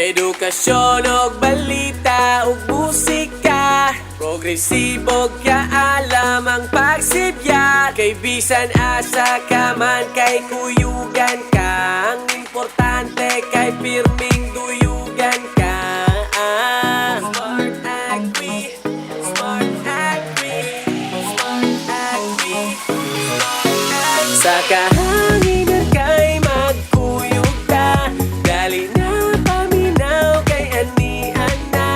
Edukasyon og balita ug musika, progresibo kaalam ang pagsibya. Kay bisan asa ka man kay kuyugan ka, ang importante kay pirming duyugan ka. Smart Agri, Smart Agri, Smart Agri, Smart Agri. Sa kahanginan kay magkuyog ka, dali na paminaw kay anian na.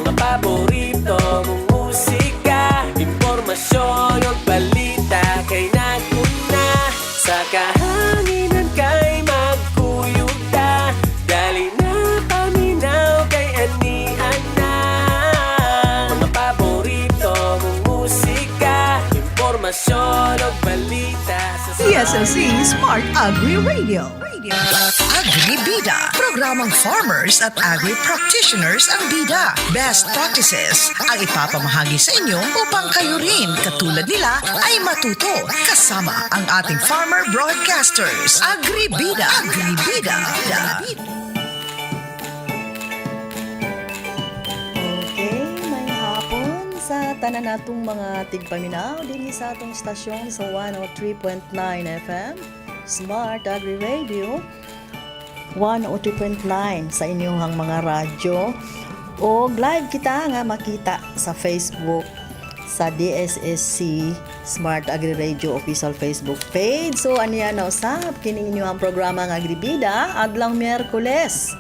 Mga paborito mong musika, impormasyon o balita kay nakuna. Sa kahanginan kay magkuyog ka, dali na paminaw kay anian na. Mga paborito mong musika, impormasyon o balita sa PSSC Smart Agri Radio. Agri-Bida, programang farmers at agri-practitioners ang bida. Best practices ang ipapamahagi sa inyo upang kayo rin, katulad nila, ay matuto kasama ang ating farmer broadcasters. Agri-Bida. Agri-Bida. Okay, may hapon sa tanan natong mga tigpaminaw din sa atong stasyon sa 103.9 FM Smart Agri Radio, 103.9 sa inyong mga radyo, o live kita nga makita sa Facebook sa DSSC Smart Agri Radio official Facebook page. So aniya na usab kini inyong programa nga Agri-Bida adlang Miyerkules,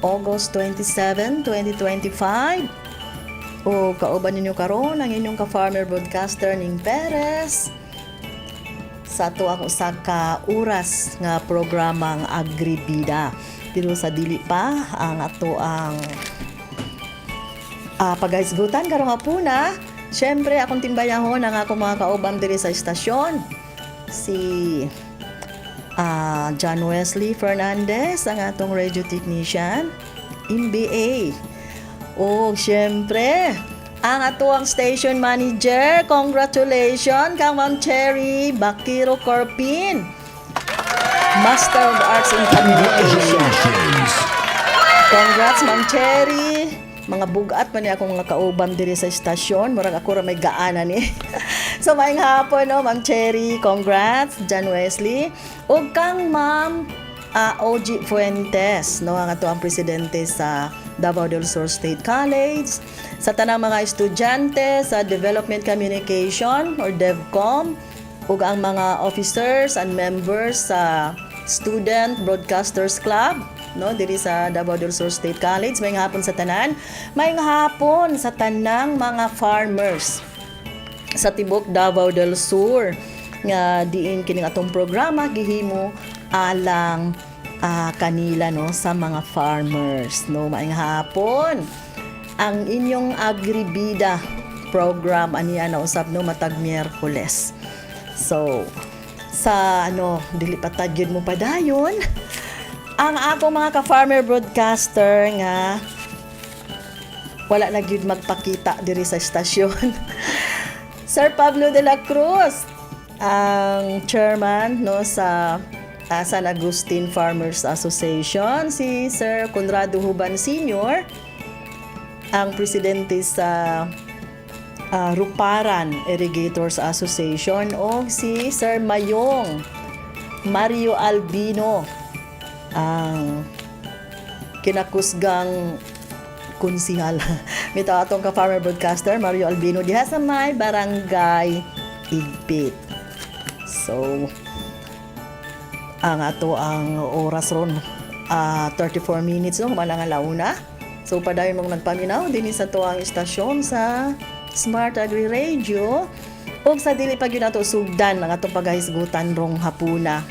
August 27, 2025. O kauban ninyo karon ang inyong ka-farmer broadcaster ning Perez sa ato ang usa ka oras nga programang Agri-Bida. Pero sa dili pa ang ato ang paghisgutan karong hapuna, syempre akong timbayahon ang ako mga kauban diri sa istasyon, si John Wesley Fernandez, ang atong radio technician, MBA. O syempre ang ato ang station manager, congratulations kang Ma'am Cherry Bakiro Corpin, Master of Arts in Communication. Congrats Ma'am Cherry. Mga bugat man ni akong nakauban diri sa istasyon, murag ako ra may gaana ni. So maayong hapon no Ma'am Cherry, congrats John Wesley. Ug kang Ma'am OG Fuentes, no, ang ato ang presidente sa Davao del Sur State College, sa tanang mga estudyante sa Development Communication or DevCom, ug ang mga officers and members sa Student Broadcasters Club, no, diri sa Davao del Sur State College. May hapon sa tanan, may hapon sa tanang mga farmers sa tibok Davao del Sur nga diin kining atong programa gihimo alang kanila, no, sa mga farmers, no. Maayong hapon ang inyong Agri-Bida program aniya na usab no matag Miyerkules. So sa dili patagyod mo padayon ang ako mga ka-farmer broadcaster nga wala na gyud magpakita diri sa istasyon. Sir Pablo de la Cruz, ang chairman, no, sa San Agustin Farmers Association, si Sir Conrado Huban Sr., ang presidente sa Ruparan Irrigators Association, o si Sir Mayong Mario Albino, ang kinakusgang konsihal mito atong ka-farmer broadcaster Mario Albino diha sa may barangay Igpit. So ang ato ang oras ron 34 minutes no manang alauna. So padayon mong nagpaminaw dinhi sa tuang istasyon sa Smart Agri Radio, ug sa dili pa gyud nato sugdan ang atong paghisgutan rong hapuna.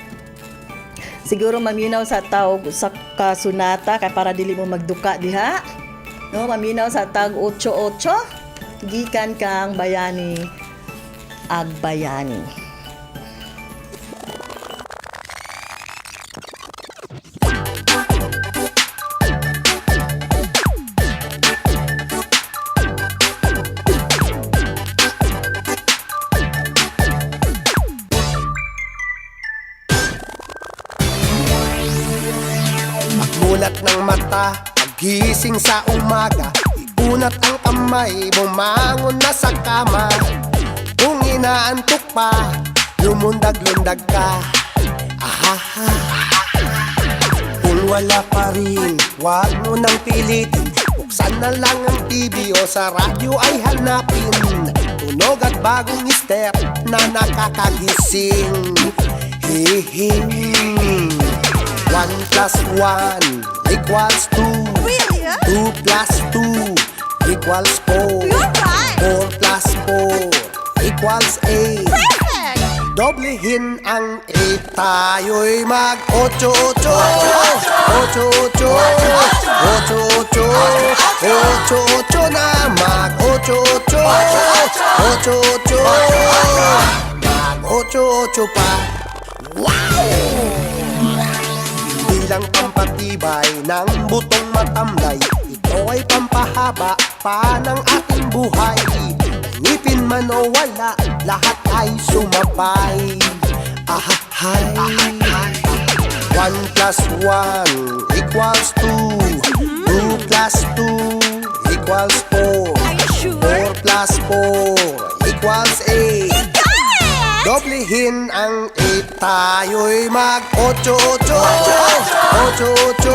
Siguro maminaw sa tawag sa kasunata kay para dili mo magduka diha, no, maminaw sa tag 88 gikan kang Bayani Agbayani. Mulat ng mata, pagising sa umaga, iunat ang kamay, bumangon na sa kama. Kung inaantok pa, lumundag-lundag ka. Ahaha. Kung wala pa rin, wag mo nang pilitin. Buksan na lang ang TV o sa radyo ay hanapin tunog at bagong step na nakakagising. Hihing 1 plus 1 equals 2. Really? 2 plus 2 equals 4. You're right. 4 plus 4 equals 8. Perfect! Doblehin ang 8, tayo'y mag-8-8. 8-8 8-8 8-8 na mag-8-8. 8-8 mag-8-8 pa. Wow! Hindi lang pampatibay ng butong matamlay, ito ay pampahaba pa ng ating buhay. Ngipin man o wala, lahat ay sumabay. Ahahay. 1 plus 1 equals 2. 2 plus 2 equals 4. Are you sure? 4 plus 4 equals 8. Doblehin ang 8, tayo'y mag-8-8. 8-8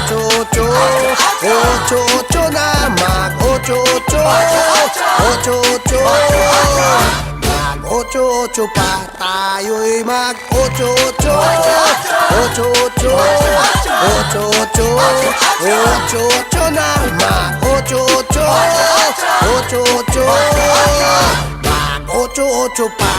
8-8 8-8 na mag-8-8. 8-8 mag-8-8 pa, tayo'y mag-8-8. 8-8 8-8 8-8 na mag-8-8. 8-8 8-8 pa.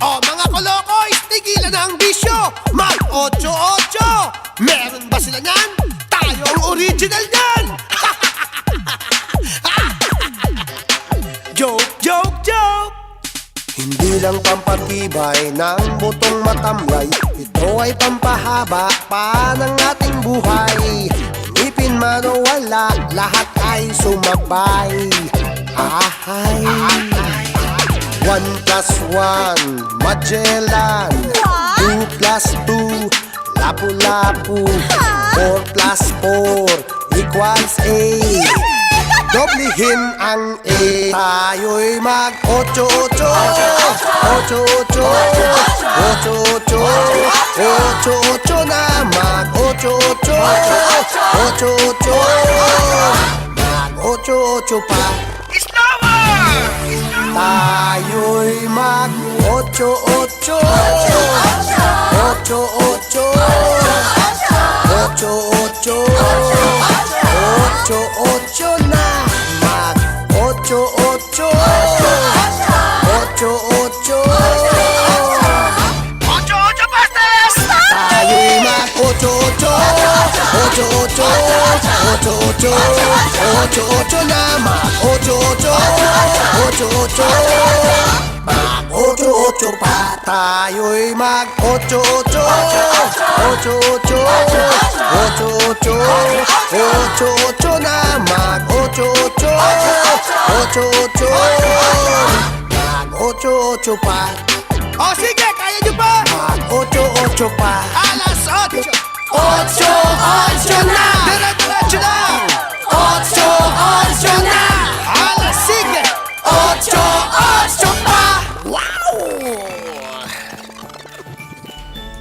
Oh mga kolokoy, tigilan ang bisyo. Mag-8-8. Meron ba sila niyan? Tayo ang original niyan. Joke, joke, joke. Hindi lang pampatibay ng butong matamlay, ito ay pampahaba pa ng ating buhay. Ngipin man o wala, lahat ay sumabay. Ahay. 1 plus 1 Magellan. 2 plus 2 Lapu-Lapu. 4 plus 4 equals 8. Doblehin ang 8, tayo'y mag-8-8. 8-8 8-8 8-8 na mag-8-8. 8-8 mag-8-8 pa. Tayo'y mag-8-8. 8-8 8-8 na mag-8-8. 8-8 tayo'y mag-8-8. 8-8 8-8 na mag-8-8. 8-8 mag-8-8 pa, tayo'y mag-8-8. 8-8 8-8 na mag-8-8. 8-8 mag-8-8 pa. O sige, kaya nyo pa. Mag-8-8 pa. Alas 8. 8-8 na. Diretso na. 8-8 na. Alas sige. 8-8 pa. Wow!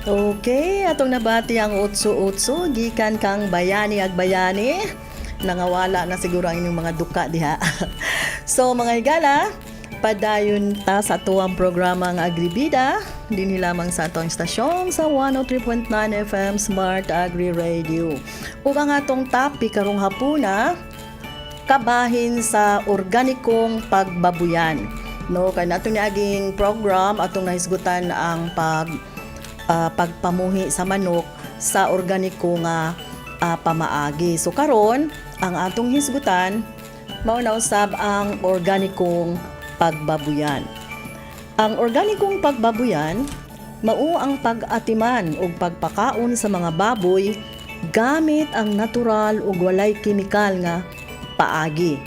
Okay, atong nabati ang utso-utso gikan kang bayani ag bayani. Nangawala na siguro ang inyong mga duka diha. So mga higala, padayon ta sa atuang programa ng Agribida dinhi lamang sa atong istasyon sa 103.9 FM Smart Agri Radio. Ug ang atong topic karong hapuna, kabahin sa organikong pagbabuyan. No, kay natong niaging program atong nahisgutan ang pagpamuhi sa manok sa organiko nga pamaagi. So karon ang atong hisgutan mao na usab ang organikong pagbabuyan. Ang organikong pagbabuyan mao ang pag-atiman ug pagpakaon sa mga baboy gamit ang natural ug walay kemikal nga paagi.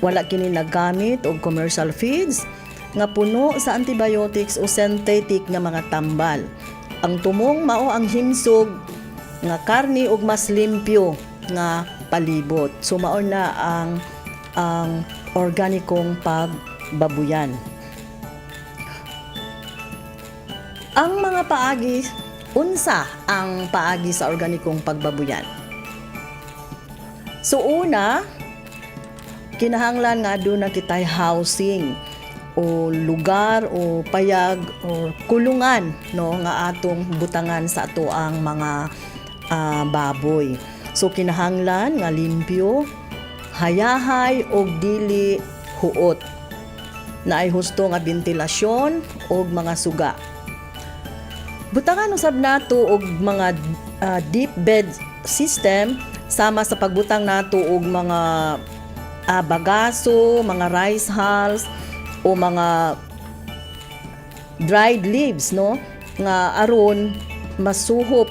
Wala kini naggamit og commercial feeds nga puno sa antibiotics o synthetic nga mga tambal. ang tumong mao ang himsog nga karni ug mas limpyo nga palibot. So mao na ang organikong pagbabuyan. Ang mga paagi, unsa ang paagi sa organikong pagbabuyan? So una, kinahanglan nga doon na kitay housing o lugar o payag o kulungan no nga atong butangan sa ato ang mga baboy. So kinahanglan nga limpyo, hayahay og dili huot. Naay husto nga ventilasyon og mga suga. Butangan usab nato og mga deep bed system sama sa pagbutang nato og mga bagaso, mga rice hulls o mga dried leaves no nga aron masuyop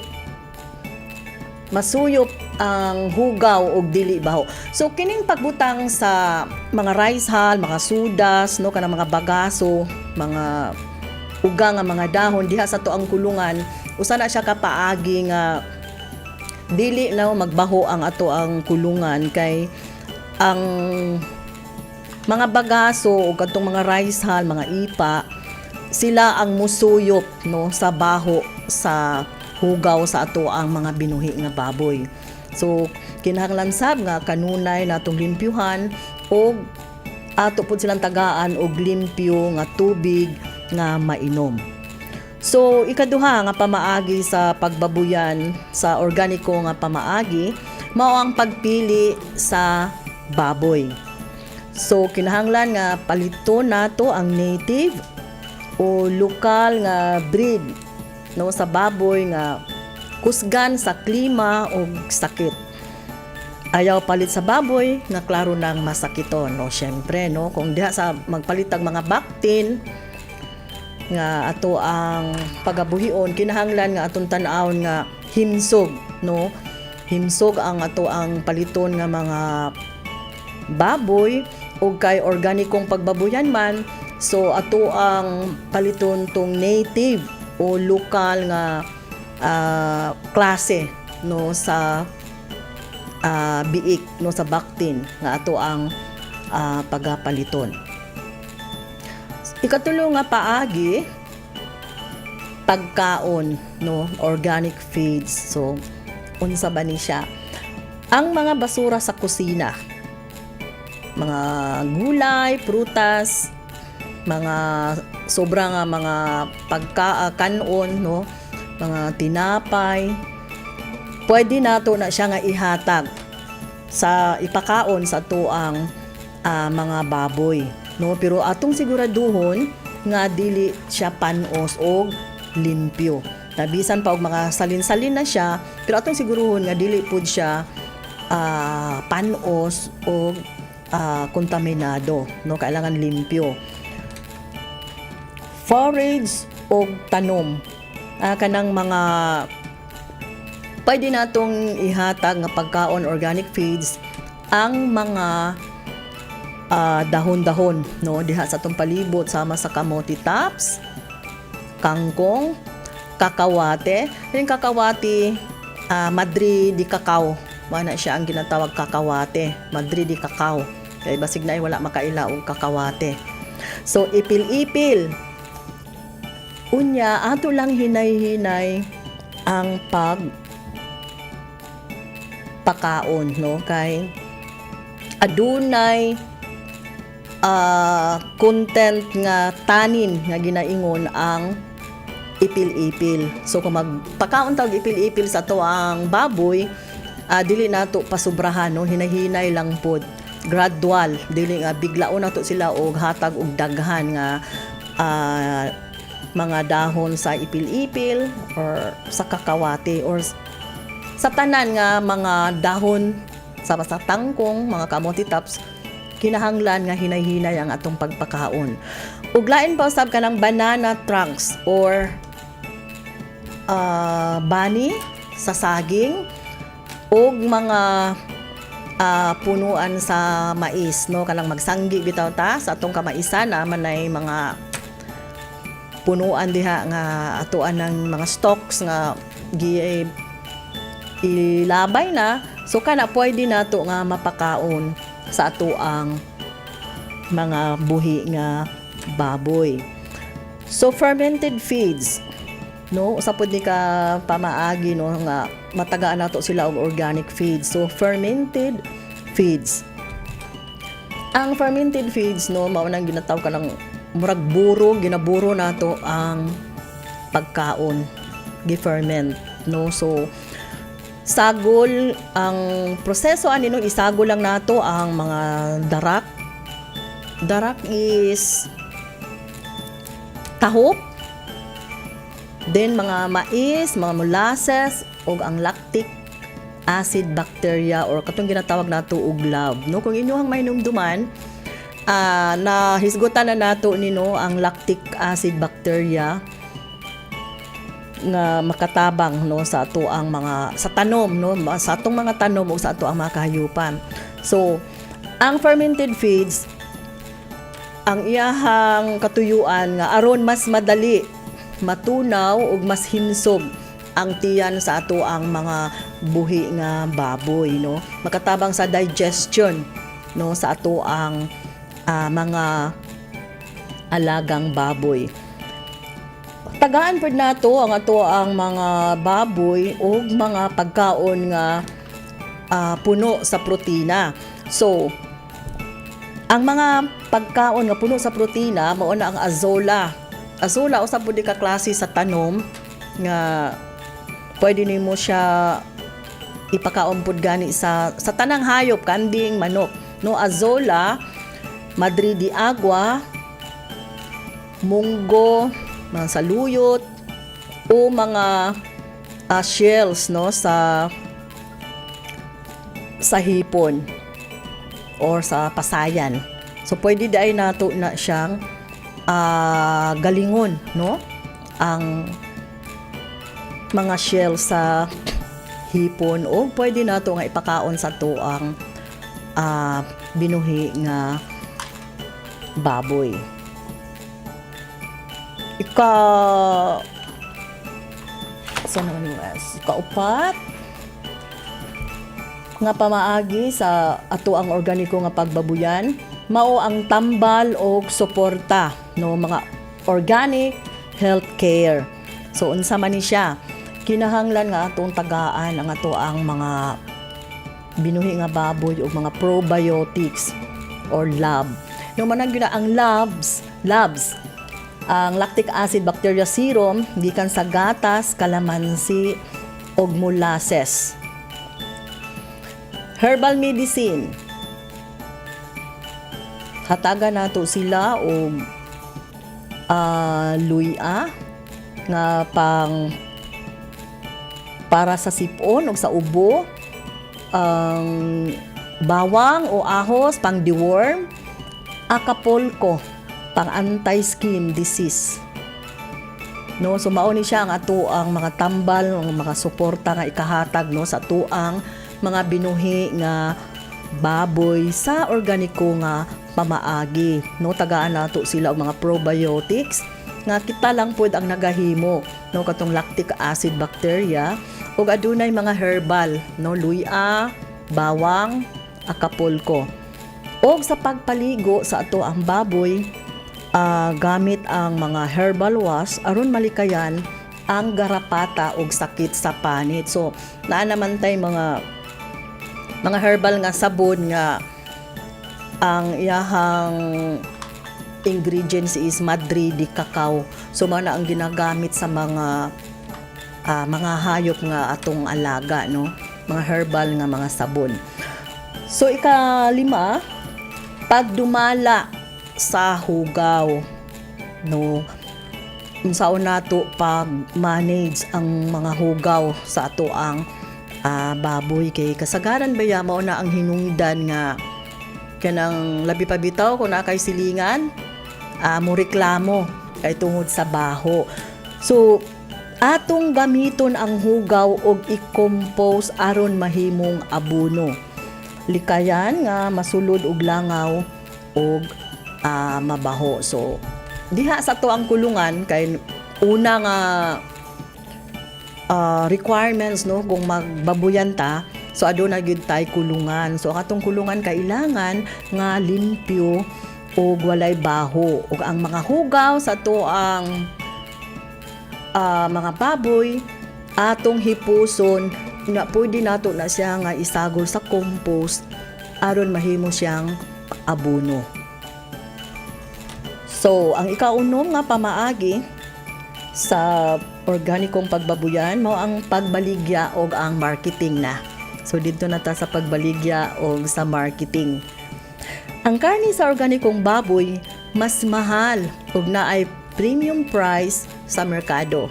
ang hugaw og dili baho. So kining pagbutang sa mga rice hull, mga sudas no kanang mga bagaso, mga uga nga mga dahon diha sa to ang kulungan, usa na siya kapaagi nga dili na magbaho ang ato ang kulungan kay ang mga bagaso o kadtong mga rice hull, mga ipa, sila ang musuyop no sa baho sa hugaw sa ato ang mga binuhi nga baboy. So kinahanglan sab nga kanunay natong limpyuhan og ato pud silang tagaan og limpyo nga tubig nga mainom. So ikaduha nga pamaagi sa pagbabuyan sa organiko nga pamaagi mao ang pagpili sa baboy. So kinahanglan nga paliton nato ang native o lokal nga breed no sa baboy nga kusgan sa klima o sakit. Ayaw palit sa baboy nga klaro nang masakiton no syempre no kung diha sa magpalitag mga baktin nga ato ang pagabuhion kinahanglan nga atong tan-awon nga himsog no himsog ang ato ang paliton nga mga baboy o kay organikong pagbabuyan man so ato ang paliton tong native o lokal nga klase no sa biik no sa baktin nga ato ang pagapaliton. Ikatulo nga paagi pagkaon no organic feeds. So unsa ba ni siya? Ang mga basura sa kusina, mga gulay, prutas, mga sobra nga mga kanon no, mga tinapay, pwede nato na siya nga ihatag sa ipakaon sa tuang mga baboy no pero atong siguraduhon nga dili siya panos o limpyo. Nabisan pa og mga salin-salin na siya pero atong siguruhon nga dili pud siya panos o kontaminado no kailangan limpyo. Forage o tanom kanang mga pwede natong ihatag nga pagkaon organic feeds ang mga dahon-dahon no diha sa atong palibot sama sa kamote tops, kangkong, kakawate. Yung kakawate Madri di cacao. Mana siya ang ginatawag kakawate, Madri di cacao. Kay basig na wala makaila og kakawate. So ipil-ipil. Unya ato lang hinay-hinay ang pakaon no kay adunay content nga tanin nga ginaingon ang ipil-ipil. So kung magpakaon tawag ipil-ipil sa to ang baboy, dili nato pasubrahan no, hinahinay lang pod. Gradual, dili nga biglaon nato sila og hatag og daghan nga mga dahon sa ipil-ipil or sa kakawate or sa tanan nga mga dahon sa tangkong, mga kamote tops, kinahanglan nga hinay-hinay ang atong pagpakaon. Ug lain pa usab kanang banana trunks or bani sa saging ug mga punuan sa mais no kanang magsanggi bitaw ta sa atong kamaisan naman ay mga punuan diha nga atuan ng mga stocks nga ilabay na, so kana pwede nato nga mapakaon sa atuang mga buhi nga baboy. So fermented feeds, no, usapod ni ka pamaagi, no, nga matagaan nato sila og organic feeds. So fermented feeds, ang fermented feeds, no, mao nang ginatawag ka ng murag buro, ginaburo nato ang pagkaon, gi-ferment, no. So sagol ang proseso ani, no, isagol lang nato ang mga darak. Darak is tahop, then mga mais, mga molasses, o ang lactic acid bacteria or katong ginatawag nato og lab, no. Kung inyong mainumduman, na hisgutan na nato nino ang lactic acid bacteria nga makatabang, no, sa ato ang mga sa tanom, no, sa atong mga tanom o sa ato ang mga kahayupan. So ang fermented feeds, ang iyahang katuyuan nga aron mas madali matunaw ug mas hinsog ang tiyan sa ato ang mga buhi nga baboy, no. Makatabang sa digestion, no, sa ato ang mga alagang baboy. Tagaan pud nato ang ato ang mga baboy ug mga pagkaon nga puno sa protina. So ang mga pagkaon nga puno sa protina mao na ang azola. Azola usab pud ka klase sa tanom nga pwede nimo siya ipakaon pud gani sa tanang hayop, kanding, manok, no. Azola, madri di agua, munggo, mga saluyot o mga shells, no, sa hipon or sa pasayan. So pwede dai nato na siyang galingon, no, ang mga shell sa hipon, o pwede nato nga ipakaon sa tuang binuhi nga baboy. Ikaupat nga pamaagi sa ato ang organiko nga pagbabuyan mao ang tambal o suporta, no, mga organic health care. So unsa man ni siya, kinahanglan nga atong tagaan ang ato ang mga binuhi nga baboy o mga probiotics or lab. No, manang gyud ang labs, ang lactic acid bacteria serum gikan sa gatas, kalamansi ug molasses. Herbal medicine, hatagan nato sila og luya nga para sa sipon o sa ubo, ang bawang o ahos pang deworm, acapulco pang anti-skin disease, no. So mao ni siya ang ato ang mga tambal, ang mga suporta nga ikahatag, no, sa ato ang mga binuhi nga baboy sa organiko nga pamaagi, no. Tagaan nato sila og mga probiotics nga kita lang pud ang nagahimo, no, katong lactic acid bacteria ug adunay mga herbal, no, luya, bawang, acapulco. Og sa pagpaligo sa ato ang baboy, gamit ang mga herbal wash aron malikayan ang garapata og sakit sa panit. So naa naman tay mga herbal nga sabon nga ang iyahang ingredients is madri di cacao. So mao na ang ginagamit sa mga hayop nga atong alaga, no, mga herbal nga mga sabon. So ikalima, pagdumala sa hugaw, no, unsaon nato pag manage ang mga hugaw sa ato ang baboy, kay kasagaran baya mao na ang hinungdan nga kanang labi pa bitaw kung nakay silingan, mo reklamo kay tungod sa baho. So atong gamiton ang hugaw og i-compose aron mahimong abono. Likayan nga masulod og langaw og mabaho. So diha sa to ang kulungan kay una nga requirements no kung magbabuyan ta, so aduna gyud tay kulungan. So katong kulungan kailangan nga limpyo o walay baho, ug ang mga hugaw sa to ang mga baboy atong hipuson na pwede nato na siya nga isagol sa compost aron mahimo siyang abono. So ang ikaunom nga pamaagi sa organikong pagbabuyan mao ang pagbaligya o ang marketing na. So dito na ta sa pagbaligya o sa marketing. Ang karne sa organikong baboy mas mahal ug naay premium price sa merkado.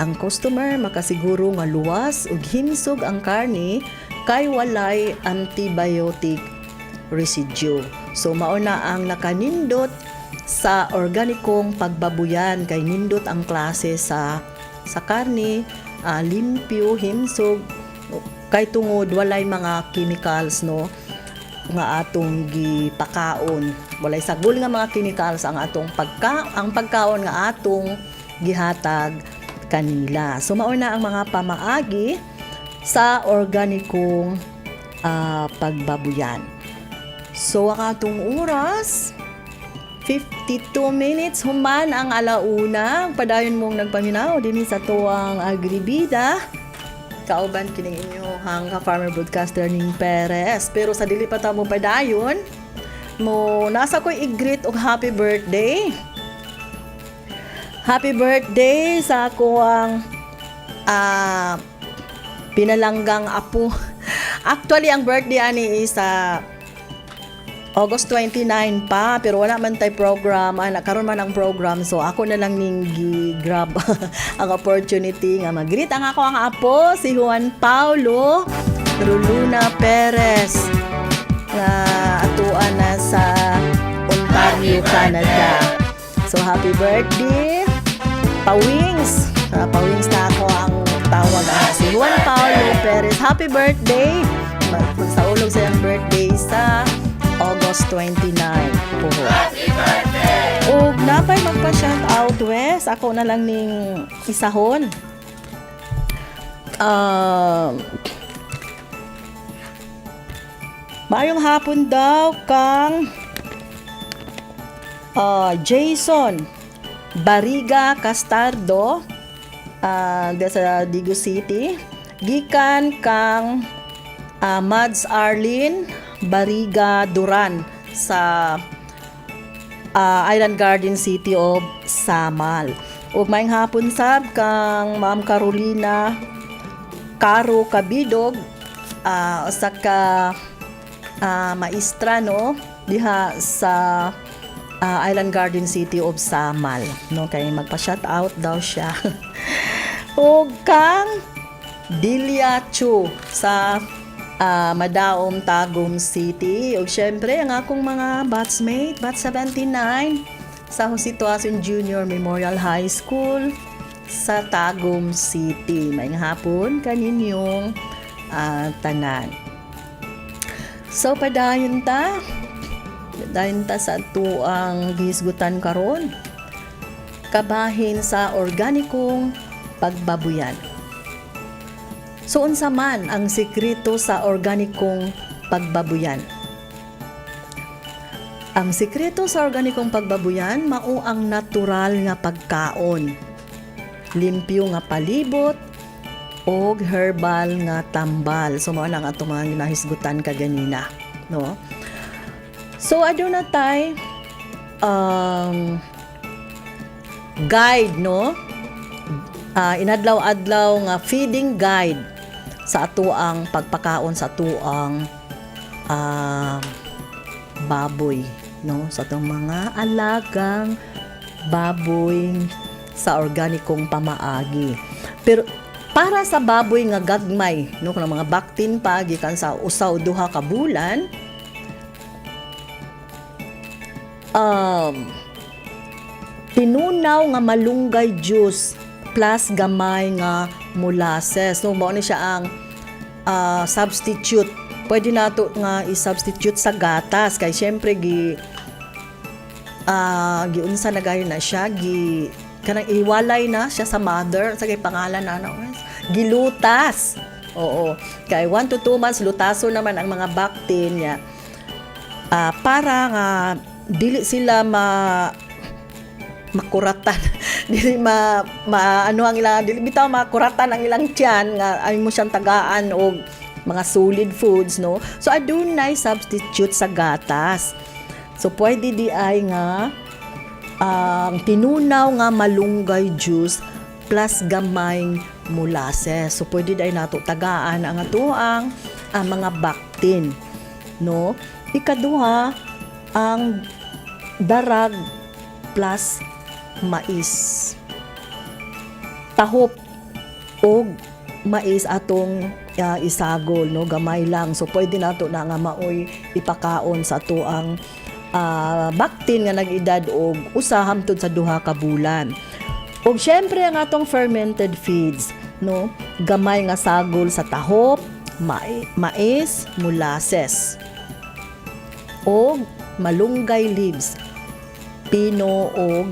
Ang customer makasiguro nga luwas ug himsog ang karne kay walay antibiotic residue. So mao na ang nakanindot sa organikong pagbabuyan kay nindot ang klase sa karne, limpyo, himsog kay tungod walay mga chemicals no nga atong gipakaon. Walay sagol nga mga chemicals ang atong pagkaon nga atong gihatag kanila. So mao na ang mga pamaagi sa organikong pagbabuyan. So ang atong oras 52 minutes human ang alauna. Padayon mong nagpaminaw dinhi sa tuwang Agribida. Kauban kining inyohang farmer broadcaster ning Perez. Pero sa dili pa ta mo padayon, mo nasa ko'y i-greet og happy birthday. Happy birthday sa ako ang pinalanggang apo. Actually, ang birthday ani is August 29 pa, pero wala man tay program, nakaroon man ang program, so ako na lang ning grab ang opportunity nga mag-greet ang ako ang apo, si Juan Paulo Ruluna Perez nga atuan na sa Ontario, Canada. So happy birthday Pawings. Pawings na ako ang tawag si Juan Paulo Perez. Happy birthday. Magsaulog sa iyang birthday sa August 29 po. Happy birthday! O napay magpa-shout out Wes. Ako na lang ning isahon. Mayong hapon daw kang Jason Bariga Castardo sa Digo City. Gikan kang Mads Arlene Bariga Duran sa Island Garden City of Samal. Ug maayong hapon sab kang Ma'am Carolina Caro Cabidog usa ka maestra no diha sa Island Garden City of Samal no kay magpa-shout out daw siya. Ug kang Dilia Chu sa Madaom, Tagum City. O syempre, ang akong mga batchmate, batch 79 sa Hosituacion Junior Memorial High School sa Tagum City. May hapon kaninyong tanan. So, padayon ta sa tuang gihisgutan karon. Kabahin sa organikong pagbabuyan. So unsa man ang sekreto sa organikong pagbabuyan? Ang sekreto sa organikong pagbabuyan mao ang natural nga pagkaon. Limpyo nga palibot og herbal nga tambal. So mao lang ato mga nahisgutan kaganina, no? So aduna tay guide, no? Inadlaw-adlaw nga feeding guide sa atuang pagpakaon sa atuang baboy, no, sa atong mga alagang baboy sa organikong pamaagi. Pero para sa baboy nga gagmay, no, kanang mga baktin pa gikan sa usaw duha ka bulan, tinunaw nga malunggay juice plus gamay nga molasses. No, mao ni siya ang substitute. Pwede nato nga i-substitute sa gatas kay syempre giunsa na gayon na siya, kanang iwalay na siya sa mother, sa kay pangalan na gilutas. Oo, kay 1 to 2 months lutaso naman ang mga bactin niya. Para nga dili sila makuratan dili ano ang ilang dili bitaw makuratan ang ilang tiyan nga ay mo siyang tagaan og mga solid foods, no. So adunay substitute sa gatas. So pwede di ay nga tinunaw nga malunggay juice plus gamay molasses. So pwede di ay nato tagaan ang atuang mga bactin, no. Ikaduha, ang darag plus mais. Tahop o mais atong isagol, no, gamay lang. So pwede nato na nga maoy ipakaon sa ato ang bactin nga nag-edad og usa hangtod sa 2 ka bulan. Og syempre ang atong fermented feeds, no, gamay nga sagol sa tahop, mais, molasses o malunggay leaves, pino o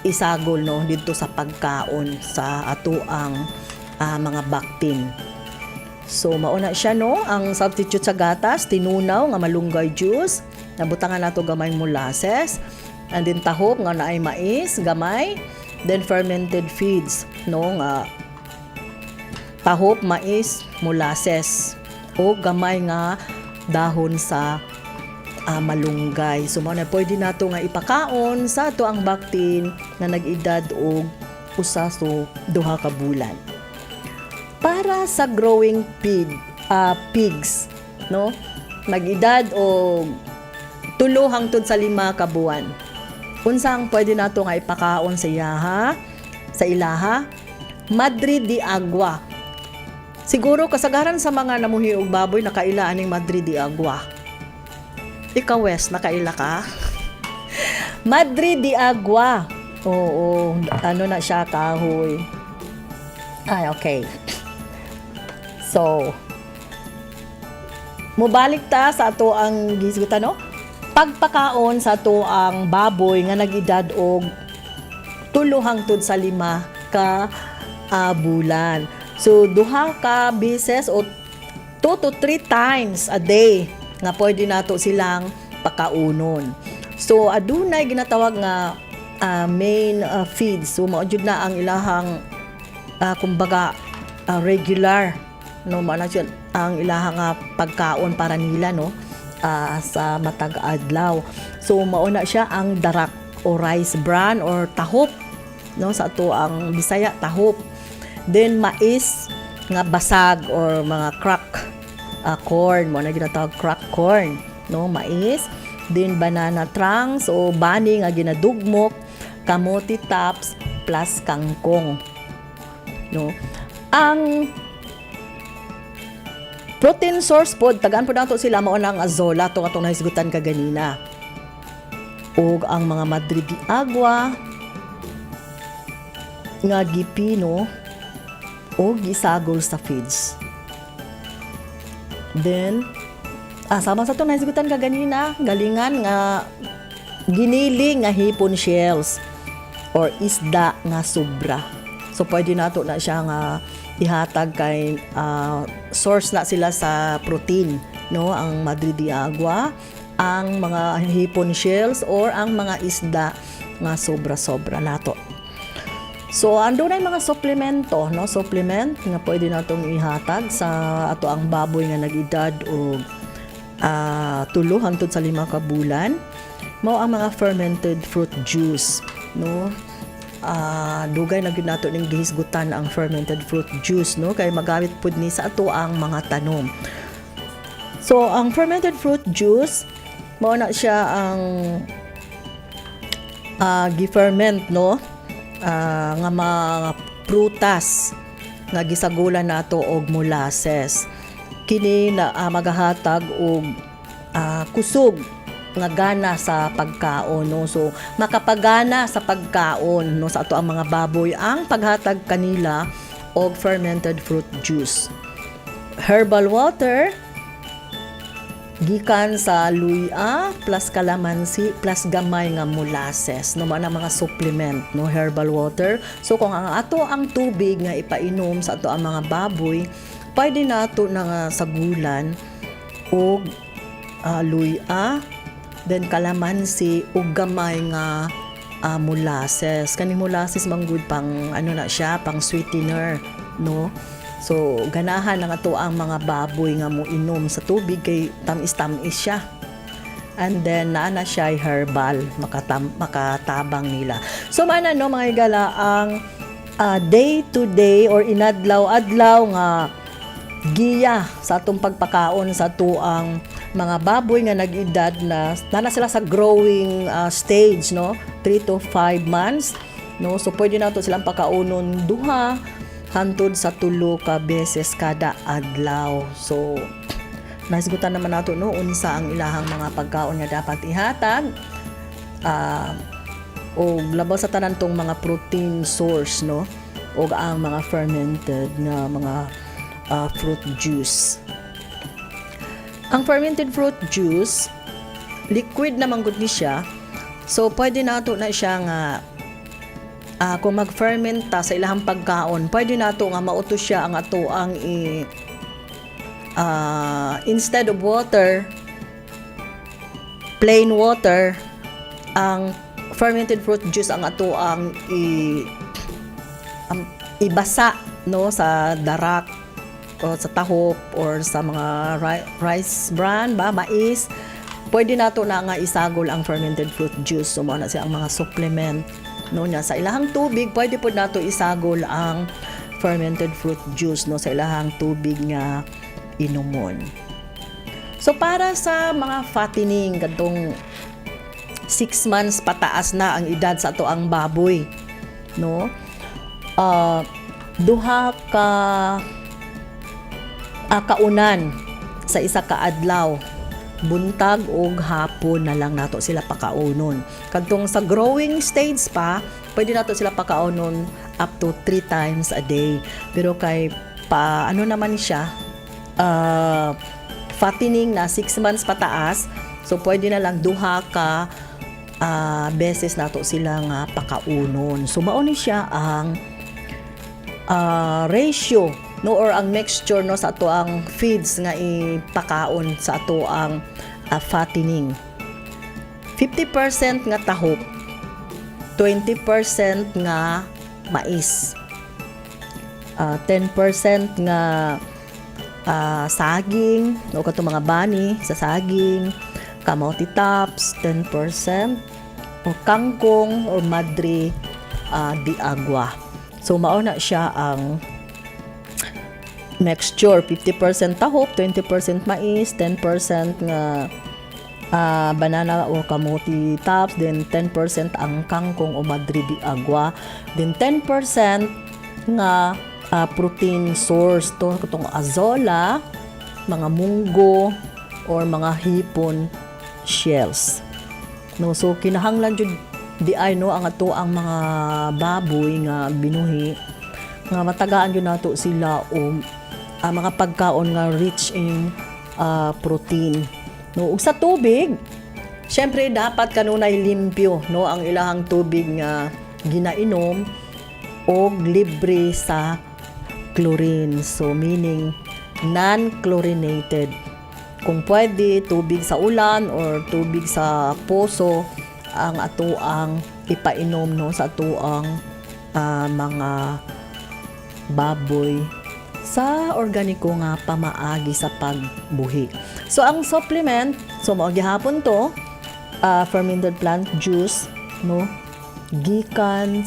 isagol, no, dito sa pagkaon sa ato ang mga bactin. So mauna siya, no, ang substitute sa gatas, tinunaw nga malunggay juice, nabutangan nato gamay molasses, and then tahop nga naay mais, gamay, then fermented feeds, no, nga tahop, mais, molasses o gamay nga dahon sa malunggay. So mao na pwede nato nga ipakaon sa ato ang bactin na nag-edad og usa so 2 ka bulan. Para sa growing pigs, no, nag-edad og 3 hangtod sa 5 ka buwan. Unsang pwede nato nga ipakaon sa ilaha? Madre de agua. Siguro kasagaran sa mga namuhi og baboy nakailaan ning Madre de agua. Ikaw, Wes, nakaila ka? Madre de agua. Oo, ano na siya, kahoy. Ay, okay. So, mubalik ta sa ato ang gisgutan, no? Pagpakaon sa ato ang baboy nga nag-edad og 3 hangtod sa 5 ka bulan. So, 2 ka beses o 2 to 3 times a day nga pwede nato silang pakaunon. So, adunay ginatawag nga main feeds. So, maudjud na ang ilahang kumbaga regular, no, maana siya ang ilahang pagkaon para nila, no, sa matag adlaw. So, mauna siya ang darak o rice bran or tahop, no, sa ato ang Bisaya tahop. Then mais nga basag or mga crack corn, mo na ginatawag crack corn, no, mais. Then banana trunks o bani nga ginadugmok, kamote tops plus kangkong, no. Ang protein source pod tagaan pod nato sila mao na ang azola to atong nahisgutan kaganina. Og ang mga Madre de agua nga gipino o gisagol sa feeds. Then, sama sa ito naisigutan ka ganina, galingan nga giniling nga hipon shells or isda nga sobra. So, pwede nato na siya nga ihatag kay source na sila sa protein, no? Ang Madre de agua, ang mga hipon shells or ang mga isda nga sobra-sobra nato. So, ando na yung mga supplemento, no? Supplement nga pwede natong ihatag sa ato ang baboy nga nag-edad o 3 hangtod sa 5 ka bulan. Mao ang mga fermented fruit juice, no? Dugay na gyud nato ning gihisgutan ang fermented fruit juice, no? Kay magamit pud ni sa ato ang mga tanom. So, ang fermented fruit juice, mao na siya ang gi-ferment, no? Nga mga prutas nga gisagulan nato og molasses. Kini na magahatag og kusog nga gana sa pagkaon, no. So makapagana sa pagkaon, no, sa ato ang mga baboy ang paghatag kanila og fermented fruit juice. Herbal water gikan sa luya plus kalamansi plus gamay nga molasses no man ang mga supplement no herbal water. So kung ang ato ang tubig nga ipainom sa ato ang mga baboy, pwede nato na nga sagulan og luya, then kalamansi ug gamay nga molasses. Kaning molasses manggod pang ano na siya, pang sweetener, no? So ganahan na ato ang mga baboy nga mo inom sa tubig kay tamis-tamis siya. And then naana siya herbal, makatabang nila. So mana no mga igala ang day to day or inadlaw-adlaw nga giya sa atong pagpakaon sa tuang mga baboy nga nag-edad na sila sa growing stage, no, 3 to 5 months, no. So pwede nato silang pakaunon duha hantod sa 3 ka beses kada adlaw. So nahisgutan naman nato no unsa ang ilahang mga pagkaon nga dapat ihatag o labaw sa tanan tong mga protein source, no, o ang mga fermented na mga fruit juice. Ang fermented fruit juice, liquid naman gud ni siya. So pwede nato na siya nga kung mag-ferment ta sa ilahang pagkaon, pwede nato nga mautos siya ang ato ang instead of water, plain water, ang fermented fruit juice ang ato ang ibasa no sa darak o sa tahop or sa mga rice bran ba, mais. Pwede nato na nga isagol ang fermented fruit juice. So mo na siya ang mga supplement no nya sa ilahang tubig. Pwede pud nato isagol ang fermented fruit juice no sa ilahang tubig nga inumon. So para sa mga fattening kadtong 6 months pataas na ang edad sa ato ang baboy, no, duha ka kaunan sa isa ka adlaw, buntag ug hapon na lang nato sila pakaunon. Kadtong sa growing stage pa, pwede nato sila pakaunon up to 3 times a day. Pero kay ano naman siya, fattening na 6 months pataas, so pwede na lang duha ka beses nato sila nga pakaunon. So mao ni siya ang ratio no or ang mixture no sa ato ang feeds nga ipakaon sa ato ang fattening. 50% nga tahop, 20% nga mais, 10% nga saging no kato mga bani sa saging, kamote tops 10%, o kangkong or madre di agua. So mao na siya ang mixture, 50% tahop, 20% mais, 10% nga banana o kamote tops, then 10% ang kangkong o madre di agua, then 10% nga protein source to katong azola, mga munggo or mga hipon shells. No, so kinahanglan jud di ay no ang ato ang mga baboy nga binuhi nga matagaan jud nato sila o mga pagkaon nga rich in protein. No, ug sa tubig, syempre dapat kanunay limpyo no ang ilahang tubig nga ginainom o libre sa chlorine. So meaning non-chlorinated. Kung pwede, tubig sa ulan or tubig sa poso ang ato ang ipainom no sa ato ang mga baboy sa organiko nga pamaagi sa pagbuhi. So ang supplement, so mao gihapon to fermented plant juice no gikan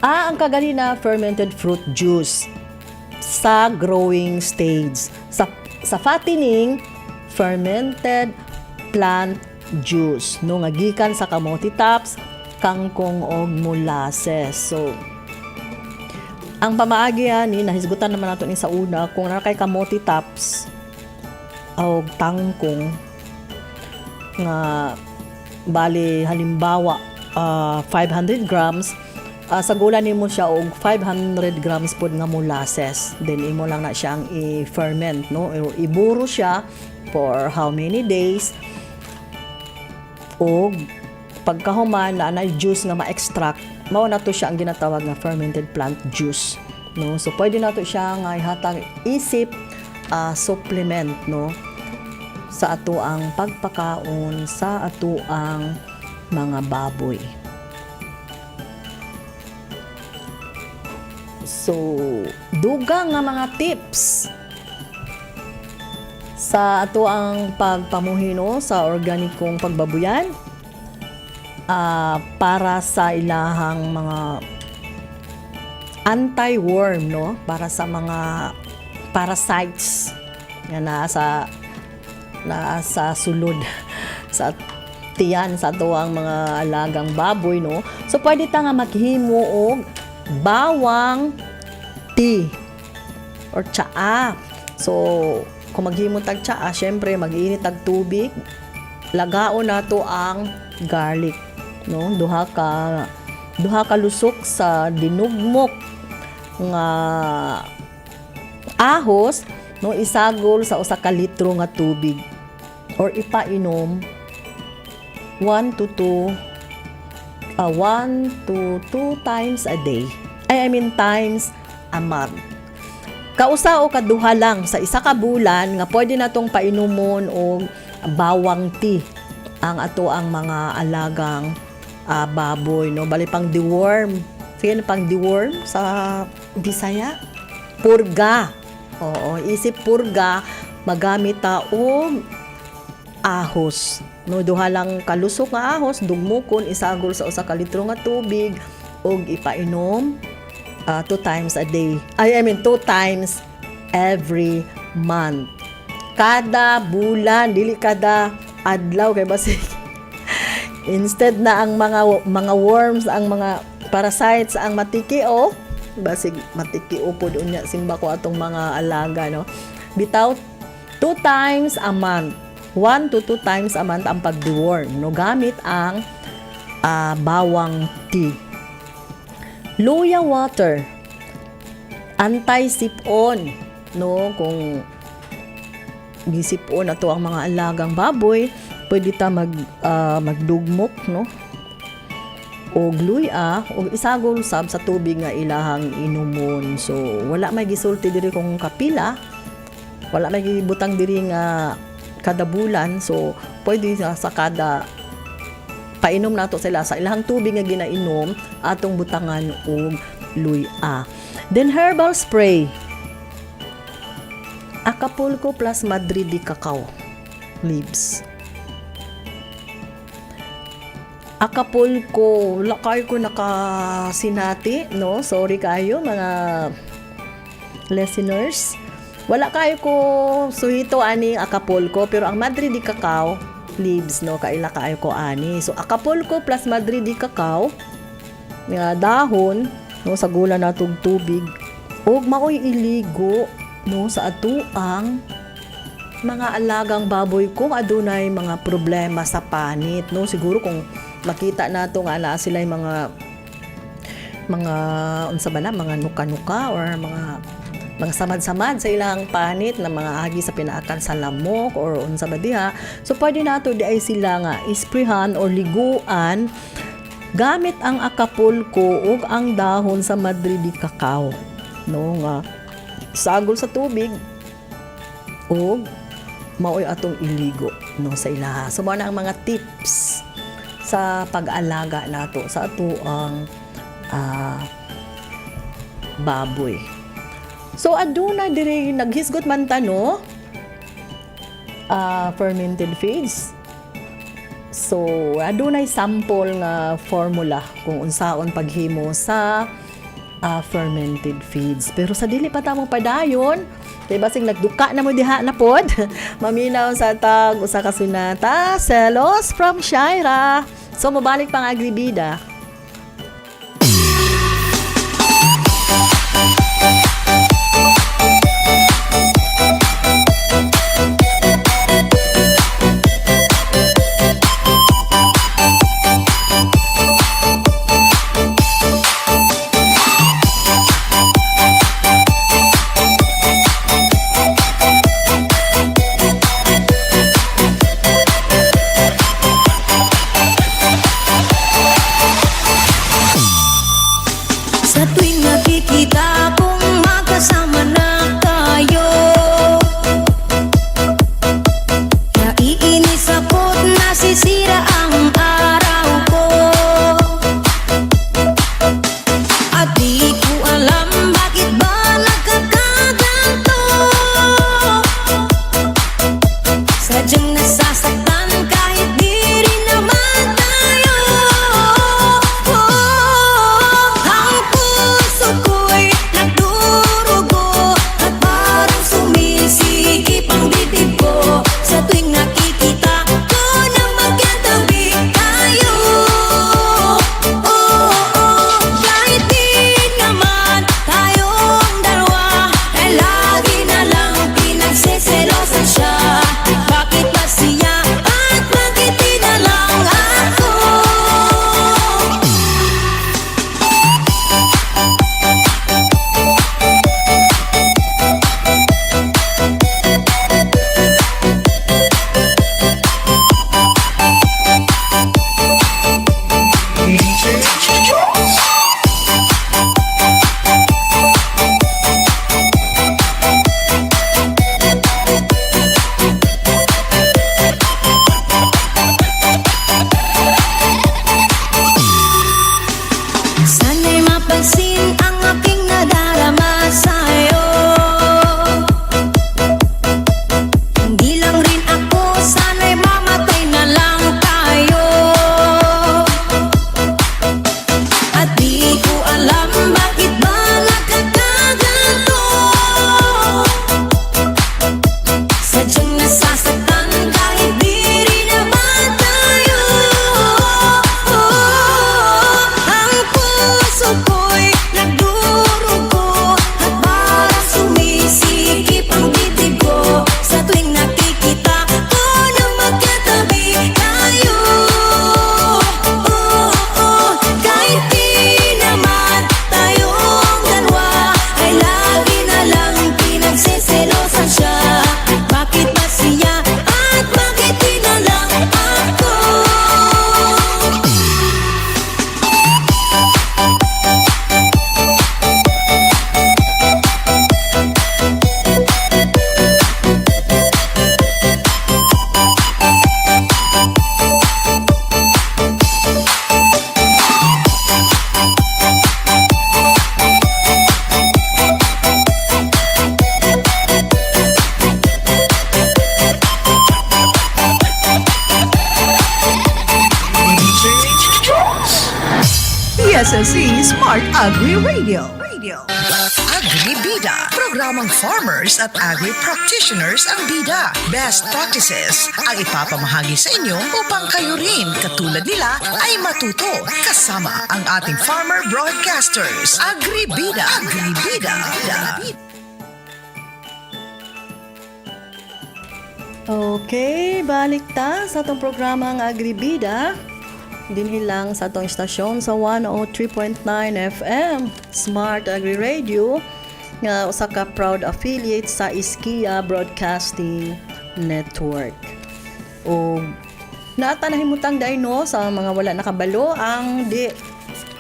ang kaganina fermented fruit juice sa growing stage. Sa fattening, fermented plant juice no nga gikan sa kamote tops, kangkong og molasses. So ang pamaagi ni nahisgutan naman nato ni sa una kung na kay kamote tops o tangkong nga bali halimbawa 500 grams, sa gula nimo siya og 500 grams pod nga molasses. Then imo lang na siyang i-ferment, no? Iburo siya for how many days. Og pagkahuman na juice nga ma-extract, mao na to siya ang ginatawag nga fermented plant juice, no? So pwede na to siya nga ihatag isip supplement, no, sa ato ang pagpakaon sa ato ang mga baboy. So, dugang nga mga tips sa ato ang pagpamuhi, no, sa organikong pagbabuyan para sa ilahang mga anti-worm, no, para sa mga parasites nga nasa sulod sa tiyan sa ato ang mga alagang baboy, no. So pwede ta nga maghimo og bawang tea or tsaa. So kung maghimo tag tsaa, syempre mag-init tag tubig, lagaon nato ang garlic, no, duha ka lusok sa dinugmok nga ahos, no, isagol sa usa ka litro nga tubig or ipainom 1 to 2 times a day. Times a month. Kausa o kaduha lang sa isa ka bulan nga pwede natong painomon og bawang tea ang ato ang mga alagang baboy, no. Bali pang deworm. Sige, pang deworm sa Bisaya, purga. Oo, isip purga, magamit ta og ahos, no, duha lang kalusok nga ahos, dugmukon, isagol sa usa ka litro nga tubig og ipainom 2 times a day. 2 times every month. Kada bulan, dili kada adlaw kay basig. Instead na ang mga worms, ang mga parasites ang matikio, basig matikio pod unya simba ko atong mga alaga, no. Bitaw 2 times a month. 1 to 2 times a month ang pag-deworm, no, gamit ang bawang tea. Luya water, anti-sipon, no, kung gisipon na to ang mga alagang baboy, pwede ta magdugmok, no, o luya o isagol sab sa tubig nga ilahang inumon. So wala may gisulti diri kung kapila, wala may gibutang diri nga kada bulan. So pwede sa kada painom nato sila sa ilahang tubig nga ginainom atong butangan og luya. Then herbal spray, Acapulco plus Madrid de cacao leaves. Acapulco, lakay ko nakasinati, no? Sorry kayo mga listeners. Wala kayo ko suhito ani Acapulco, pero ang Madrid de cacao leaves, no, kaila kayo ko ani. So Acapulco plus Madrid de cacao nga dahon, no, sa gula natong tubig ug maoy iligo, no, sa atuang mga alagang baboy kung adunay mga problema sa panit, no. Siguro kung makita nato nga na sila yung mga unsa ba na, mga nuka-nuka or mga samad-samad sa ilang panit na mga agi sa pinaakan sa lamok or unsa ba diha. So pwede nato di ay sila nga isprehan or liguan gamit ang Acapulco ug ang dahon sa Madrid de cacao, no, nga sagol sa tubig ug maoy atong iligo, no, sa ilaha. So mao na ang mga tips sa pag-alaga nato sa ato ang baboy. So aduna diri naghisgot man ta, no, fermented feeds. So adunay sample nga formula kung unsaon paghimo sa fermented feeds. Pero sa dili pa ta mo padayon, kay basig nagduka na mo diha na pod. Maminaw sa tag usa ka sunata, Celos from Shaira. So mabalik pang Agribida. Sa tuwing nakikita kong magkasama na tayo, naiinis ako't nasisira ang araw ko. At di ko alam bakit ba nagkakaganto. Sadyang nasasaktan kahit di rin naman tayo. Ang puso ko'y nagdurugo at parang sumisikip ang dibdib ko sa tuwing nakikita ko na magkatabi tayo. Kahit di naman tayong dalawa, ay lagi na lang pinagseselosan siya. Bakit ba siya at bakit di na lang ako? Sana'y mapansin ang aking nadarama sa'yo. Hindi lang rin ako, sana'y mamatay na lang tayo. At di ko alam bakit ba nagkakaganto. Sadyang nasasaktan kahit di rin naman tayo. Ang puso ko'y nagdurugo at parang sumisikip ang dibdib ko sa tuwing nakikita ko na magkatabi tayo. Kahit di naman tayong dalawa, ay lagi na lang pinagseselosan siya. Bakit ba siya at bakit di na lang ako? PSSC Smart Agri Radio. Agri Bida. Programang farmers at agri practitioners ang bida. Best practices ang ipapamahagi sa inyo upang kayo rin katulad nila ay matuto. Kasama ang ating farmer broadcasters. Agri Bida. Agri Bida. Okay, balik ta sa atong programang Agribida. Dinhi lang sa atong istasyon sa 103.9 FM Smart Agri Radio nga usa ka proud affiliate sa Iskia Broadcasting Network. O naata na himutang dai no sa mga wala nakabalo ang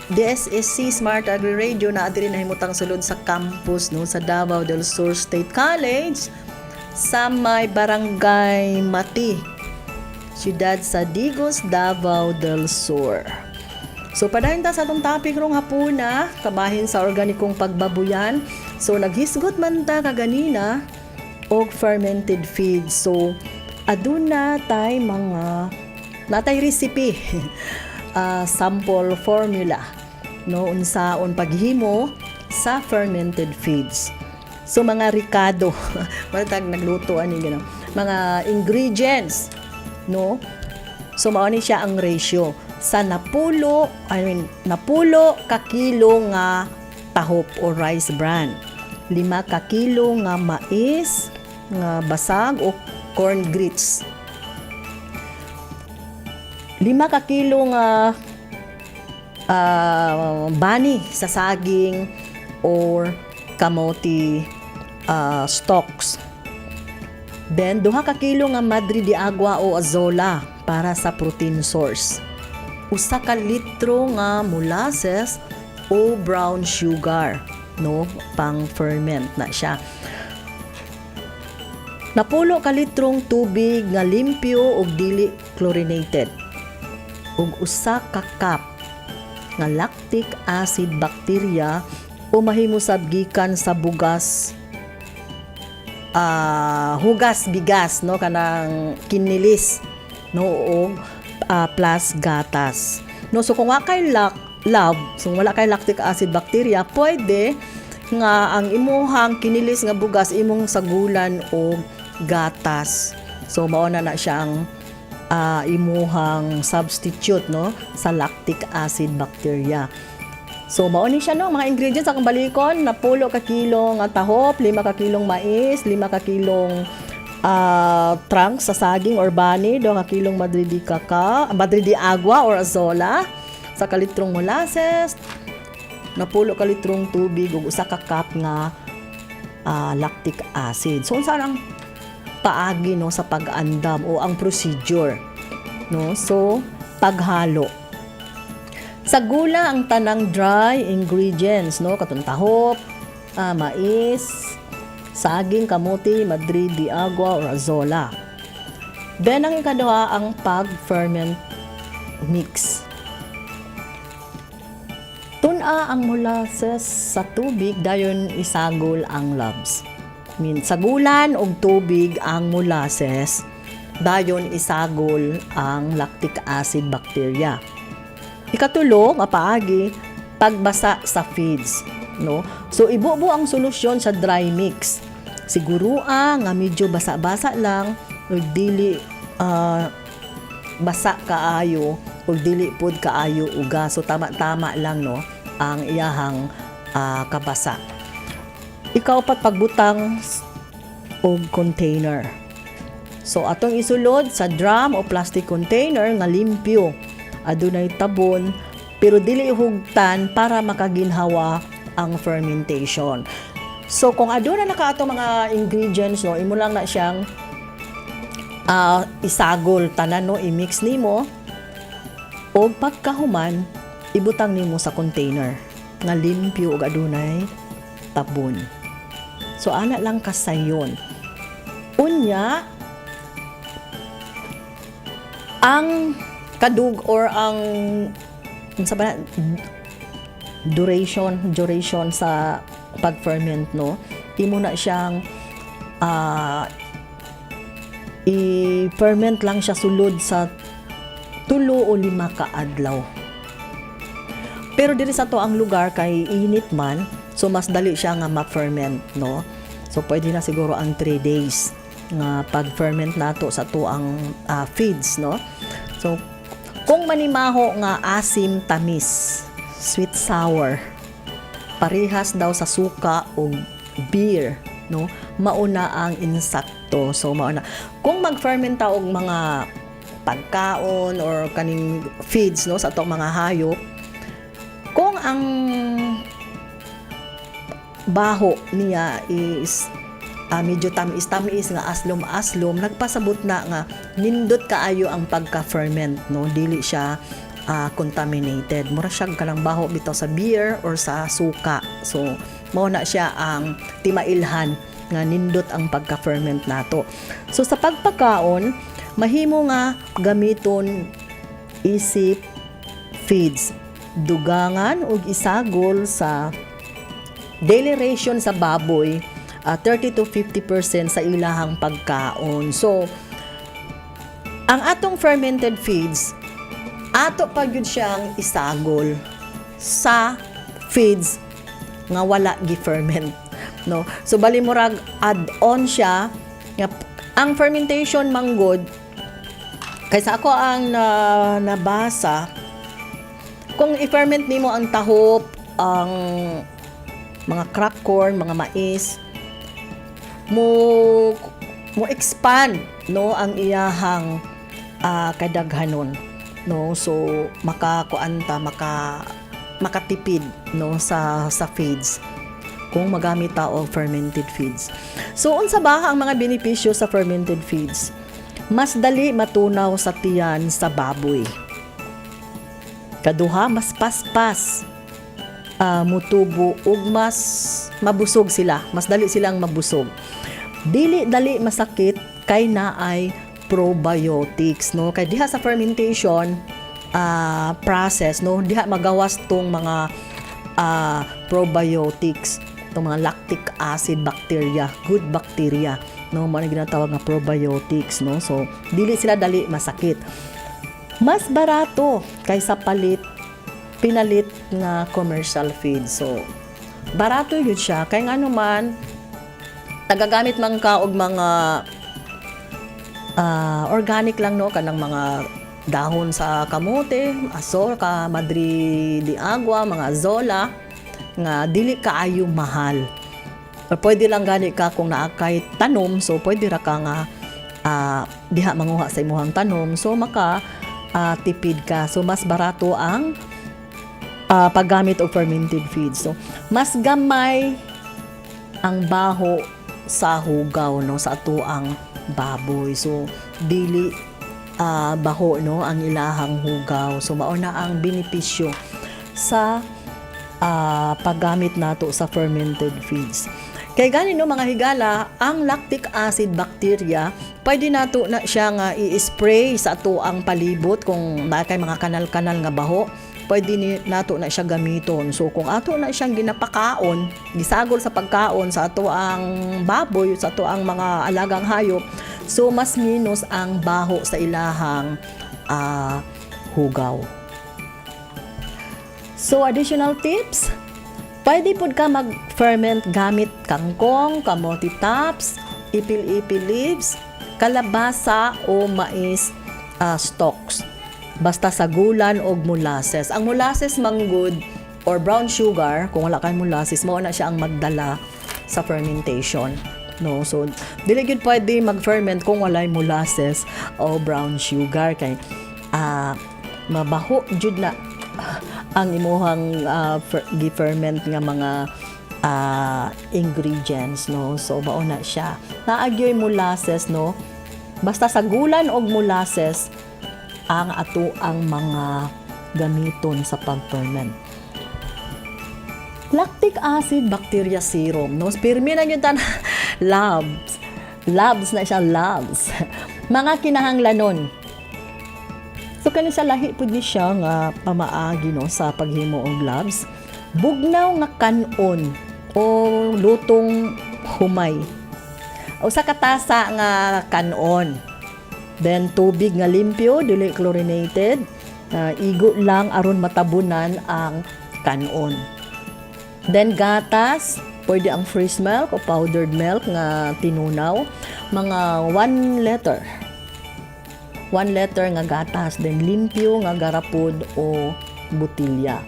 DSSC Smart Agri Radio na adiri na himutang sulod sa campus no sa Davao del Sur State College sa may Barangay Mati, Ciudad Sadigos, Davao del Sur. So padayon ta sa atong topic rong hapuna, kabahin sa organikong pagbabuyan. So naghisgot man ta kaganina og fermented feed. So aduna tay mga natay recipe sample formula no unsaon paghimo sa fermented feeds. So mga ricado, matag nagluto ani gano. Mga ingredients, no? So mao ni siya ang ratio sa napulo ka kilo nga tahop o rice bran. 5 ka kilo nga mais nga basag o corn grits. 5 ka kilo nga bani sa saging or kamote stalks. Then 2 ka kilo nga madre de agua o azola para sa protein source. 1 ka litro nga molasses o brown sugar, no, pang ferment na siya. Napulo ka litrong tubig nga limpyo ug dili chlorinated ug usa ka cup nga lactic acid bacteria o mahimo sab gikan sa bugas, hugas bigas, no, kanang kinilis, no, o plus gatas, no. So kung wala kay wala kay lactic acid bacteria, pwede nga ang imuhang kinilis nga bugas imong sagulan o gatas. So mao na siyang imuhang substitute, no, sa lactic acid bacteria. So mao ni siya, no, mga ingredients akong balikon: napulo ka kilo nga tahop, 5 ka kilong mais, 5 ka kilong trunks sa saging or bani, 2 ka kilong madridi agua or azola, sa kalitrong molasses, napulo ka litrong tubig ug usa ka cup nga lactic acid. So unsa ang paagi, no, sa pag-andam o ang procedure, no? So paghalo. Sa gula ang tanang dry ingredients, no, katong tahop, mais, saging, kamuti, madridi agua or azola. Then ang ikaduha ang pag-ferment mix. Tuna ang molasses sa tubig, dayon isagol ang labs. Sagulan og tubig ang molasses, dayon isagol ang lactic acid bacteria. Ikatulo, paagi, pagbasa sa feeds, no. So ibubo ang solusyon sa dry mix. Sigurua nga medyo basa-basa lang ug dili basa kaayo ug dili pud kaayo uga. So tama-tama lang, no, ang iyahang kabasa. Ikaw-pat pagbutang og container. So atong isulod sa drum o plastic container nga limpyo. Adunay tabon pero dili hugtan para makaginhawa ang fermentation. So kung aduna na ka atong mga ingredients, no, imo lang na siyang isagol tanan, no, i-mix nimo og pagkahuman ibutang nimo sa container nga limpyo ug adunay tabon. So ana lang kasayon. Unya ang kadug or ang duration sa pag-ferment, no, imo na siyang i-ferment lang siya sulod sa 3 o 5 ka adlaw. Pero diri sa to ang lugar kay init man, so mas dali siya nga ma-ferment, no. So pwede na siguro ang 3 days nga pag-ferment nato sa to ang feeds, no. So kung manimaho nga asim tamis, sweet sour, parihas daw sa suka o beer, no, mauna ang insakto. So mauna kung mag-ferment ta og mga pagkaon or kaning feeds, no, sa atong mga hayop, kung ang baho niya is medyo tamis nga aslom, nagpasabot na nga nindot kaayo ang pagka-ferment, no, dili siya contaminated. Mura siya kanang baho bitaw sa beer or sa suka. So mao na siya ang timailhan nga nindot ang pagka-ferment nato. So sa pagpakaon, mahimo nga gamiton isip feeds, dugangan ug isagol sa daily ration sa baboy, 30 to 50% sa ilahang pagkaon. So ang atong fermented feeds, ato pa gyud siyang isagol sa feeds nga wala gi-ferment, no. So bali murag add-on siya nga ang fermentation manggod, kaysa ako ang nabasa, kung i-ferment nimo ang tahop, ang mga crack corn, mga mais, mo expand, no, ang iyahang kadaghanon, no. So makatipid, no, sa feeds kung magamit ta og fermented feeds. So unsa ba ang mga benepisyo sa fermented feeds? Mas dali matunaw sa tiyan sa baboy. Kaduha, mas paspas mutubo ug mas mabusog sila, mas dali silang mabusog. Dili dali masakit kay naay probiotics, no, kay diha sa fermentation process, no, diha magawas tong mga probiotics, tong mga lactic acid bacteria, good bacteria, no, mo na ginatawag nga probiotics, no. So dili sila dali masakit. Mas barato kaysa pinalit na commercial feed. So barato yun siya kay ngano man tagagamit man ka og mga organic lang, no, kanang mga dahon sa kamote, aso ka madri di agua, mga zola nga dili kaayo mahal. Or pwede lang gani ka kung naa kay tanom, so pwede ra ka nga diha manguha sa imuhang tanom, so maka tipid ka. So mas barato ang paggamit og fermented feeds. So mas gamay ang baho sa hugaw, no, sa atuang baboy. So dili baho, no, ang ilahang hugaw. So mao na ang benepisyo sa paggamit nato sa fermented feeds. Kay gani, no, mga higala, ang lactic acid bacteria pwede nato na siya nga i-spray sa atuang palibot kung nakay mga kanal-kanal nga baho. Pwede nato na siya gamiton. So kung ato na siyang ginapakaon, gisagol sa pagkaon sa ato ang baboy, sa ato ang mga alagang hayop, so mas minus ang baho sa ilahang hugaw. So additional tips, pwede pud ka mag-ferment gamit kangkong, kamote tops, ipil-ipil leaves, kalabasa o mais stalks. Basta sagulan og molasses. Ang molasses manggod or brown sugar, kung wala kay molasses, mao na siya ang magdala sa fermentation, no. So dili gyud pwede mag-ferment kung walay molasses o brown sugar kay mabaho jud na ang imuhang gi-ferment nga mga ingredients, no. So mao na siya. Naagyoy molasses, no. Basta sagulan og molasses ang ato ang mga gamiton sa pag-ferment. Lactic acid bacteria serum, no, pirmi na yun labs na siya, labs mga kinahanglanon. So kani sa lahi pud ni siya nga pamaagi, no, sa paghimo og labs. Bugnaw nga kanon o lutong humay, usa ka tasa nga kanon. Then tubig nga limpyo, dili chlorinated, igo lang aron matabunan ang kanon. Then gatas, pwede ang fresh milk o powdered milk nga tinunaw, mga 1 liter. 1 liter nga gatas, then limpyo nga garapod o butilya.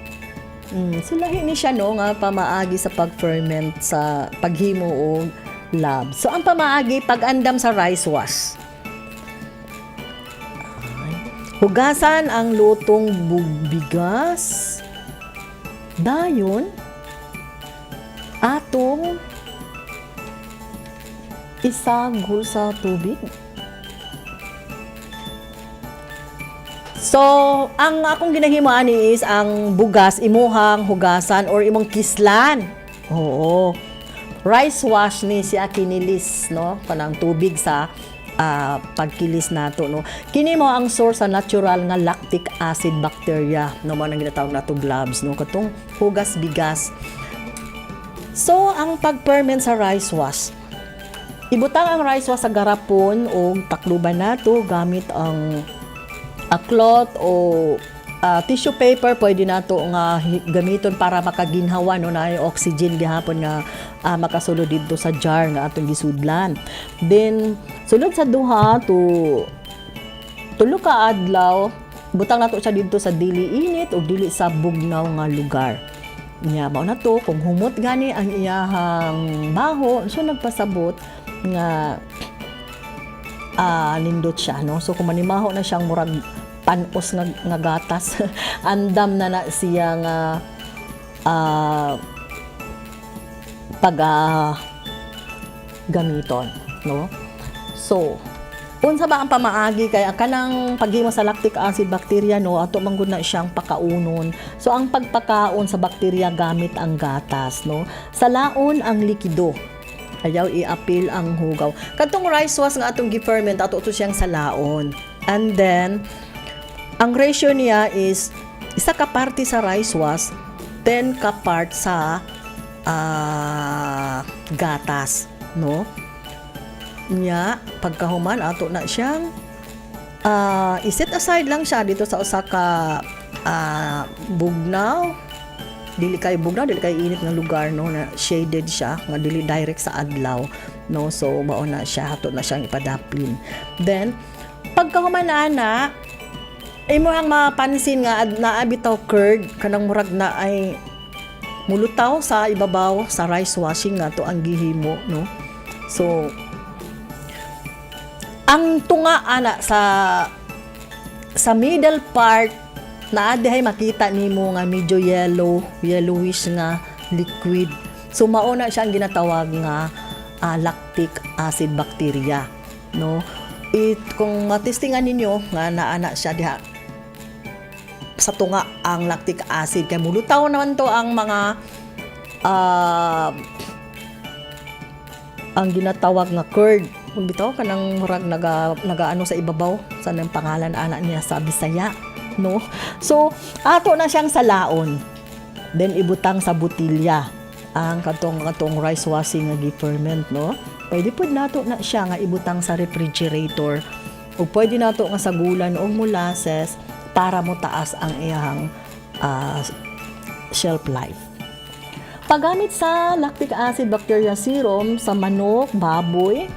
Sulahi ni siya, no, nga pamaagi sa pag-ferment sa paghimo og labs. So ang pamaagi pag-andam sa rice wash. Hugasan ang lutong bigas. Dayon atong isagol sa tubig. So, ang akong ginahimo ani is ang bugas imuhang hugasan or imong kislan. Oo. Rice wash ni siya kinilis, no, kanang tubig sa pagkilis nato, no. Kini mo ang source sa natural nga lactic acid bacteria, no, mo nang ginatawag nato globs, no, katong hugas bigas. So ang pag-ferment sa rice wash, ibutang ang rice wash sa garapon o takluban nato gamit ang cloth o tissue paper. Pwede nato nga gamiton para makaginhawa, no, na oxygen gihapon nga makasulod dito sa jar nga atong gisudlan. Then sulod sa 2 to 3 ka adlaw, butang nato siya dito sa dili init o dili sa bugnaw nga lugar. Nya mao na to kung humot gani ang iyahang baho, so nagpasabot nga nindot siya, no. So kung manimaho na siyang murag panos nga gatas, andam na siya nga gamiton, no. So Unsa ba ang pamaagi kay kanang paghimo sa lactic acid bacteria no ato manggod na siyang pakaunon. So ang pagpakaon sa bakterya gamit ang gatas no. Sa laon ang likido. Ayaw i-apil ang hugaw. Katong rice was nga atong gi-ferment ato to siyang sa laon. And then ang ratio niya is isa ka parte sa rice was 10 ka part sa gatas no. Nya pagkahuman ato na siyang iset aside lang siya dito sa usa ka bugnaw, dili kay bugnaw, dili kay init nga lugar no, na shaded siya nga dili direct sa adlaw no. So mao na siya, ato na siyang ipadaplin. Then pagkahuman na imo ang mapansin nga naa bitaw curd kanang murag na ay mulutaw sa ibabaw sa rice washing nga to ang gihimo no. So ang tunga ana sa middle part na dihay makita nimo nga medyo yellowish nga liquid. So mao na siya ang ginatawag nga lactic acid bacteria no. Kung matestingan ninyo nga naana siya diha sa tunga ang lactic acid kay mulutaw naman to ang mga ang ginatawag nga curd. Kung bitaw kanang murag nagaano sa ibabaw sa nang pangalan ana niya sa Bisaya no. So ato na siyang salaon, then ibutang sa butilya ang katong rice washing nga gi-ferment no. Pwede pud nato na siya nga ibutang sa refrigerator o pwede nato nga sagulan og molasses para mo taas ang iyang shelf life. Paggamit sa lactic acid bacteria serum sa manok, baboy,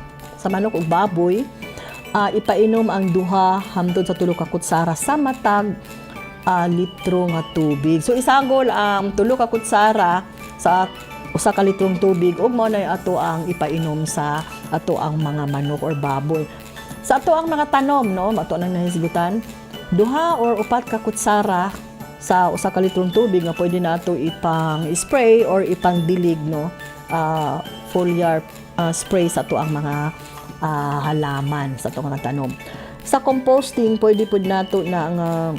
ipainom ang 2 hangtod sa 3 ka kutsara sa matag litro nga tubig. So isagol ang 3 ka kutsara sa 1 ka litrong tubig ug mao na ato ang ipainom sa ato ang mga manok or baboy. Sa ato ang mga tanom no, ato nang nahisgutan 2 or 4 ka kutsara sa 1 ka litrong tubig nga pwede nato ipang spray or ipang dilig no, foliar spray sa ato ang mga halaman sa itong mga tanom. Sa composting, pwede po nato na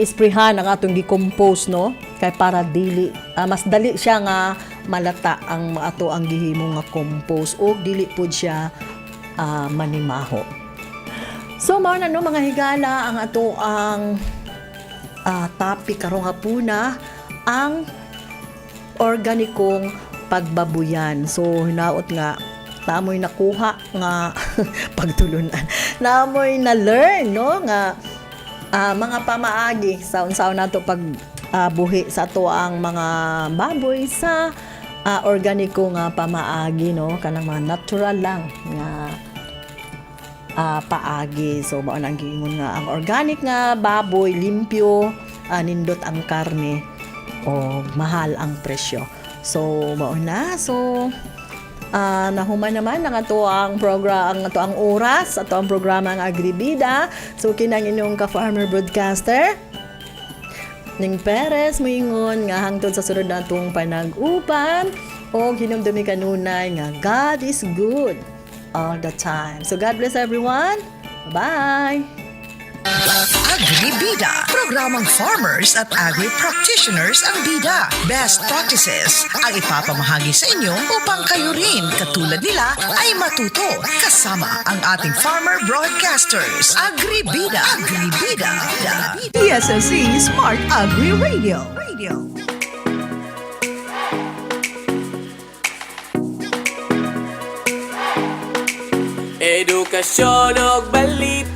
isprayhan ang atong gi-compose no, kay para dili mas dali siya nga malata ang ato ang gihimo nga compost o dili po siya manimaho. So mao na no mga higala ang ato ang topic karong hapuna, ang organikong pagbabuyan. So hinaot nga namoy nakuha nga pagtulunan, namoy na learn no nga mga pamaagi sa unsaon nato pag buhi sa ato ang mga baboy sa organiko nga pamaagi no, kanang mga natural lang nga paagi. So mao nang giingon nga ang organic nga baboy limpyo, nindot ang karne o mahal ang presyo. So mao na. So nahuman naman ang ato ang program, ang ato ang oras, ato ang programa ang Agribida. So kinang inyong ka-farmer broadcaster Ning Perez moingon nga hangtod sa sunod natong panag-upan o hinumdumi kanunay nga God is good all the time. So God bless everyone. Bye. Agribida, programang farmers at agri-practitioners ang bida. Best practices ang ipapamahagi sa inyo upang kayo rin, katulad nila, ay matuto. Kasama ang ating farmer broadcasters. Agribida. PSSC Smart Agri Radio. Edukasyon og balita